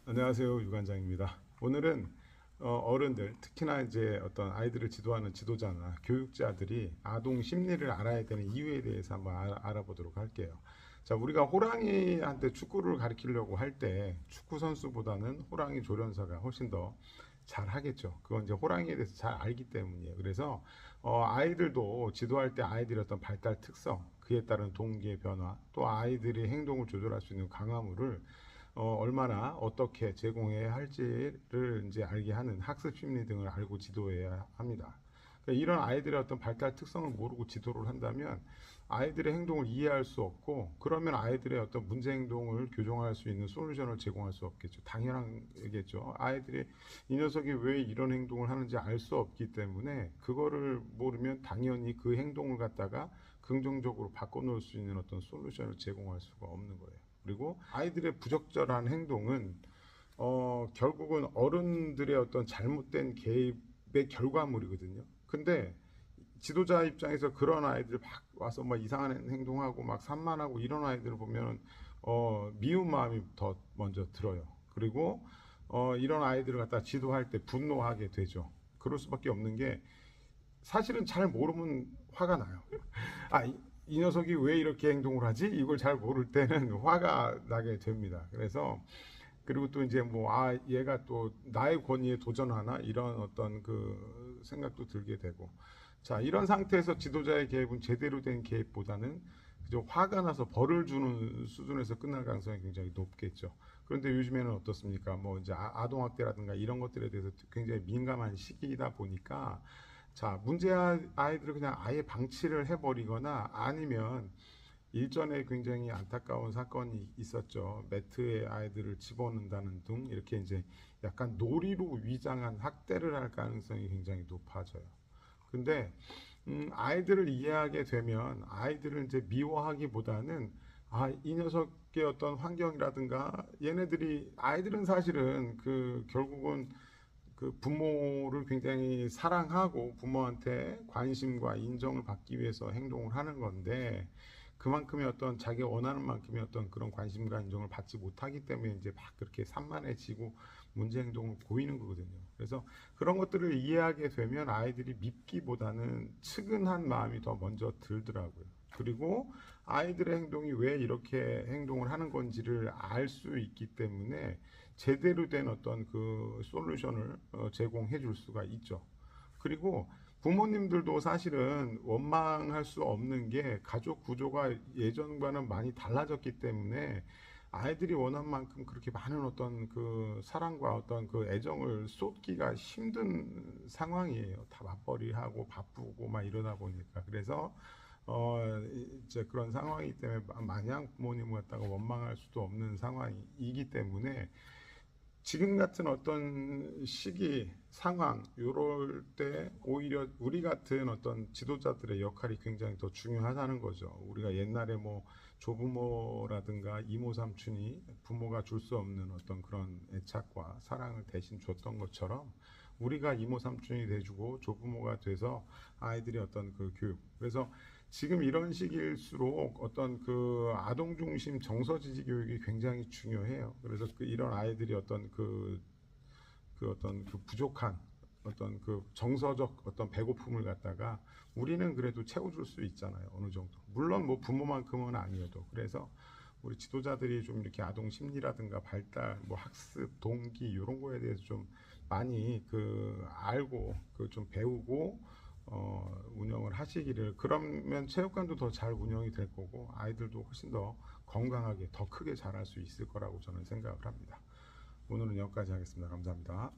안녕하세요, 유관장입니다. 오늘은 어른들, 특히나 이제 어떤 아이들을 지도하는 지도자나 교육자들이 아동 심리를 알아야 되는 이유에 대해서 한번 알아보도록 할게요. 자, 우리가 호랑이한테 축구를 가르치려고 할 때 축구 선수보다는 호랑이 조련사가 훨씬 더 잘 하겠죠. 그건 이제 호랑이에 대해서 잘 알기 때문이에요. 그래서 아이들도 지도할 때 아이들의 어떤 발달 특성, 그에 따른 동기의 변화, 또 아이들의 행동을 조절할 수 있는 강화물을 얼마나 어떻게 제공해야 할지를 이제 알게 하는 학습 심리 등을 알고 지도해야 합니다. 그러니까 이런 아이들의 어떤 발달 특성을 모르고 지도를 한다면 아이들의 행동을 이해할 수 없고, 그러면 아이들의 어떤 문제 행동을 교정할 수 있는 솔루션을 제공할 수 없겠죠. 당연한 얘기죠. 아이들이 이 녀석이 왜 이런 행동을 하는지 알 수 없기 때문에 그거를 모르면 당연히 그 행동을 갖다가 긍정적으로 바꿔놓을 수 있는 어떤 솔루션을 제공할 수가 없는 거예요. 그리고 아이들의 부적절한 행동은 결국은 어른들의 어떤 잘못된 개입의 결과물이거든요. 근데 지도자 입장에서 그런 아이들 막 와서 막 이상한 행동하고 막 산만하고 이런 아이들을 보면 미운 마음이 더 먼저 들어요. 그리고 이런 아이들을 갖다 지도할 때 분노하게 되죠. 그럴 수밖에 없는 게, 사실은 잘 모르면 화가 나요. 이 녀석이 왜 이렇게 행동을 하지? 이걸 잘 모를 때는 화가 나게 됩니다. 그래서 그리고 또 이제 뭐 얘가 또 나의 권위에 도전하나 이런 어떤 그 생각도 들게 되고, 자, 이런 상태에서 지도자의 개입은 제대로 된 개입보다는 그저 화가 나서 벌을 주는 수준에서 끝날 가능성이 굉장히 높겠죠. 그런데 요즘에는 어떻습니까? 뭐 이제 아동학대라든가 이런 것들에 대해서 굉장히 민감한 시기이다 보니까, 자, 문제 아이들을 그냥 아예 방치를 해버리거나, 아니면 일전에 굉장히 안타까운 사건이 있었죠. 매트에 아이들을 집어넣는다는 등 이렇게 이제 약간 놀이로 위장한 학대를 할 가능성이 굉장히 높아져요. 근데 아이들을 이해하게 되면 아이들을 이제 미워하기보다는, 이 녀석의 어떤 환경이라든가, 얘네들이 아이들은 사실은 그 결국은 그 부모를 굉장히 사랑하고 부모한테 관심과 인정을 받기 위해서 행동을 하는 건데, 그만큼의 어떤 자기가 원하는 만큼의 어떤 그런 관심과 인정을 받지 못하기 때문에 이제 막 그렇게 산만해지고 문제 행동을 보이는 거거든요. 그래서 그런 것들을 이해하게 되면 아이들이 밉기보다는 측은한 마음이 더 먼저 들더라고요. 그리고 아이들의 행동이 왜 이렇게 행동을 하는 건지를 알 수 있기 때문에 제대로 된 어떤 그 솔루션을 제공해 줄 수가 있죠. 그리고 부모님들도 사실은 원망할 수 없는 게, 가족 구조가 예전과는 많이 달라졌기 때문에 아이들이 원한 만큼 그렇게 많은 어떤 그 사랑과 어떤 그 애정을 쏟기가 힘든 상황이에요. 다 맞벌이하고 바쁘고 막 이러다 보니까. 그래서 이제 그런 상황이기 때문에 마냥 부모님을 갖다가 원망할 수도 없는 상황이기 때문에, 지금 같은 어떤 시기, 상황, 요럴 때 오히려 우리 같은 어떤 지도자들의 역할이 굉장히 더 중요하다는 거죠. 우리가 옛날에 뭐 조부모라든가 이모 삼촌이 부모가 줄 수 없는 어떤 그런 애착과 사랑을 대신 줬던 것처럼, 우리가 이모 삼촌이 돼주고 조부모가 돼서 아이들의 어떤 그 교육. 그래서 지금 이런 시기일수록 어떤 그 아동 중심 정서 지지 교육이 굉장히 중요해요. 그래서 그 이런 아이들이 어떤 그 어떤 그 부족한 어떤 그 정서적 어떤 배고픔을 갖다가 우리는 그래도 채워줄 수 있잖아요. 어느 정도. 물론 뭐 부모만큼은 아니어도. 그래서 우리 지도자들이 좀 이렇게 아동 심리라든가 발달, 뭐 학습 동기 이런 거에 대해서 좀 많이 그 알고 그 좀 배우고 운영을 하시기를, 그러면 체육관도 더 잘 운영이 될 거고 아이들도 훨씬 더 건강하게 더 크게 자랄 수 있을 거라고 저는 생각을 합니다. 오늘은 여기까지 하겠습니다. 감사합니다.